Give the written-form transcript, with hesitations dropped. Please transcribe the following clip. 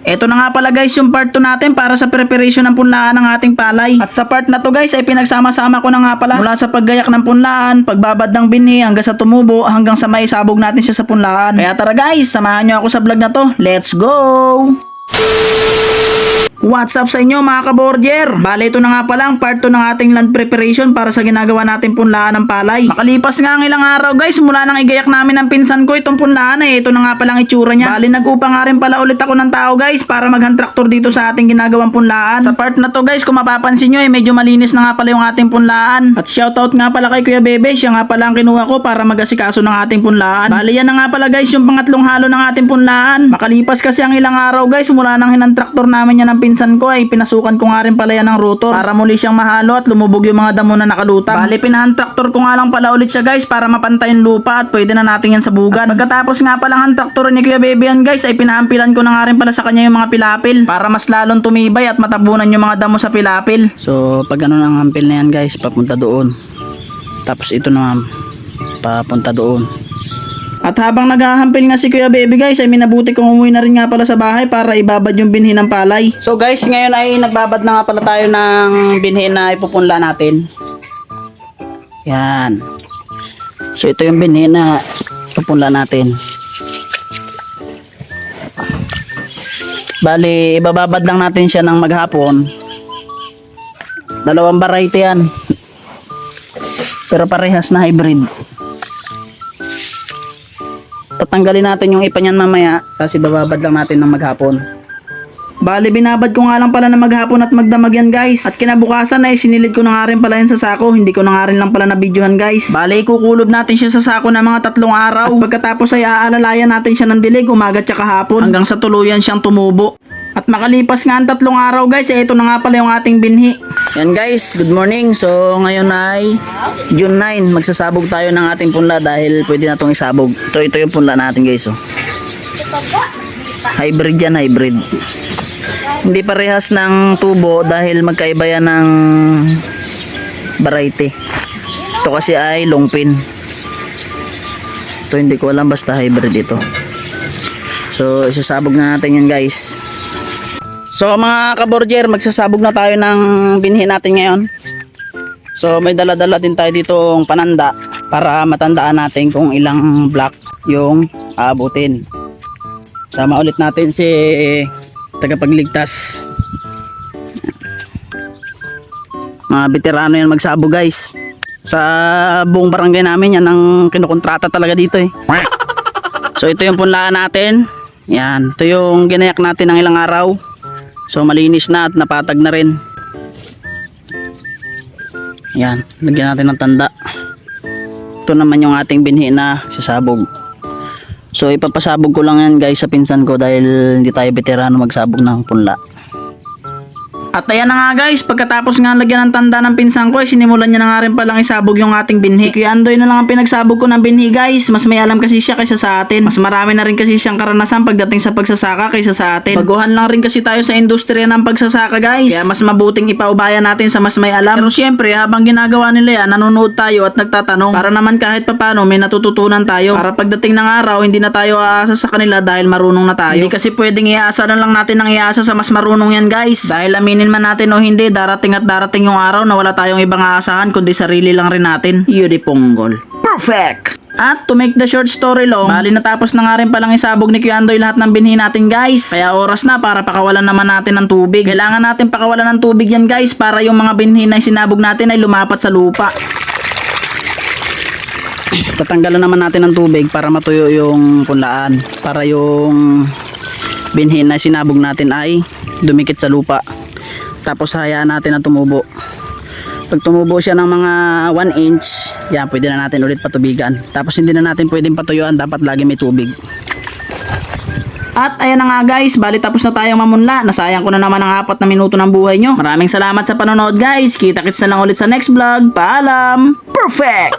Ito na nga pala guys yung part 2 natin para sa preparation ng punlaan ng ating palay. At sa part na to guys ay pinagsama-sama ko na nga pala mula sa paggayak ng punlaan, pagbabad ng binhi hanggang sa tumubo hanggang sa may sabog natin siya sa punlaan. Kaya tara guys, samahan nyo ako sa vlog na to. Let's go! What's up sa inyo mga kaborger? Bale ito na nga pala ang part 2 ng ating land preparation para sa ginagawa natin punlaan ng palay. Makalipas nga ang ilang araw guys mula nang igayak namin ng pinsan ko itong punlaan ito na nga pala ang itsura niya. Bale nag-upa nga rin pala ulit ako ng tao guys para mag-hand tractor dito sa ating ginagawang punlaan. Sa part na to guys kung mapapansin nyo medyo malinis na nga pala yung ating punlaan. At shoutout nga pala kay Kuya Bebe, siya nga pala ang kinuha ko para mag-asikaso ng ating punlaan. Bale yan na nga pala guys yung pangatlong halo ng ating punlaan. Makalipas kasi ang ilang araw guys mula nang hinand tractor namin yan ng pinsan ko ay pinasukan ko nga rin pala yan ng rotor para muli siyang mahalo at lumubog yung mga damo na nakalutang. Bali pinahan traktor ko nga lang pala ulit siya guys para mapantay yung lupa at pwede na natin yan sabugan. At pagkatapos nga pala ang traktor ni Kuya Bebe yan guys ay pinahampilan ko na nga rin pala sa kanya yung mga pilapil para mas lalong tumibay at matabunan yung mga damo sa pilapil. So pag ano ang hampil na yan guys papunta doon. Tapos ito naman papunta doon. At habang naghahampil nga si Kuya Bebe guys ay minabuti kong umuwi na rin nga pala sa bahay para ibabad yung binhi ng palay. So guys ngayon ay nagbabad na nga pala tayo ng binhi na ipupunla natin. Yan. So ito yung binhi na ipupunla natin. Bali ibababad lang natin siya ng maghapon. Dalawang variety yan. Pero parehas na hybrid. Tatanggalin natin yung ipa niyan mamaya kasi bababad lang natin ng maghapon. Bali binabad ko nga lang pala ng maghapon at magdamag yan guys. At kinabukasan ay sinilid ko na nga rin pala yan sa sako. Hindi ko na nga rin lang pala na videohan guys. Bali kukulob natin siya sa sako ng mga 3 araw. At pagkatapos ay aalalayan natin siya ng dilig umaga at hapon hanggang sa tuluyan siyang tumubo. At makalipas nga ang 3 araw guys ito na nga pala yung ating binhi. Yan guys, good morning. So ngayon ay June 9. Magsasabog tayo ng ating punla dahil pwede na itong isabog. Ito yung punla natin guys. Hybrid yan, hybrid. Hindi parehas ng tubo dahil magkaiba yan ng variety. Ito kasi ay long pin. Ito hindi ko alam basta hybrid ito. So isasabog na natin yan guys. So mga kaborger, magsasabog na tayo ng binhi natin ngayon. So may dala-dala din tayo ditong pananda para matandaan natin kung ilang block yung aabutin. Sama ulit natin si tagapagligtas. Mga veterano yan magsabog guys. Sa buong barangay namin yan ang kinukontrata talaga dito eh. So ito yung punlaan natin. Yan, ito yung ginayak natin ng ilang araw. So malinis na at napatag na rin. Yan, lagyan natin ng tanda. Ito naman yung ating binhi na sasabog. So ipapasabog ko lang yan guys sa pinsan ko dahil hindi tayo veterano magsabog ng punla. At ayan na nga guys, pagkatapos nga lagyan ng tanda ng pinsan ko, sinimulan niya na nga rin palang isabog yung ating binhi. Si Kuya Andoy na lang ang pinagsabog ko ng binhi guys. Mas may alam kasi siya kaysa sa atin. Mas marami na rin kasi siyang karanasan pagdating sa pagsasaka kaysa sa atin. Baguhan lang rin kasi tayo sa industriya ng pagsasaka guys. Kaya mas mabuting ipaubayan natin sa mas may alam. Pero syempre habang ginagawa nila yan, nanonood tayo at nagtatanong. Para naman kahit papano may natututunan tayo. Para pagdating ng araw, hindi na tayo aasa sa kanila dahil marunong na tayo. Hindi kasi pwedeng iasa na lang natin ang iasa sa mas marunong yan guys. Dahil aminin man natin o hindi, darating at darating yung araw na wala tayong ibang aasahan kundi sarili lang rin natin. Yudi Ponggol. Perfect! At to make the short story long, bali natapos na nga rin palang isabog ni Kuya Andoy lahat ng binhi natin guys. Kaya oras na para pakawalan naman natin ng tubig. Kailangan natin pakawalan ng tubig yan guys para yung mga binhi na sinabog natin ay lumapat sa lupa. Tatanggalan naman natin ng tubig para matuyo yung punlaan. Para yung binhi na sinabog natin ay dumikit sa lupa. Tapos hayaan natin na tumubo. Pag tumubo siya ng mga 1 inch, yan, pwede na natin ulit patubigan. Tapos hindi na natin pwedeng patuyuan, dapat lagi may tubig. At ayan na nga guys, bali tapos na tayong mamunla. Nasayang ko na naman ang 4 na minuto ng buhay nyo. Maraming salamat sa panonood guys. Kita-kits na lang ulit sa next vlog. Paalam! Perfect!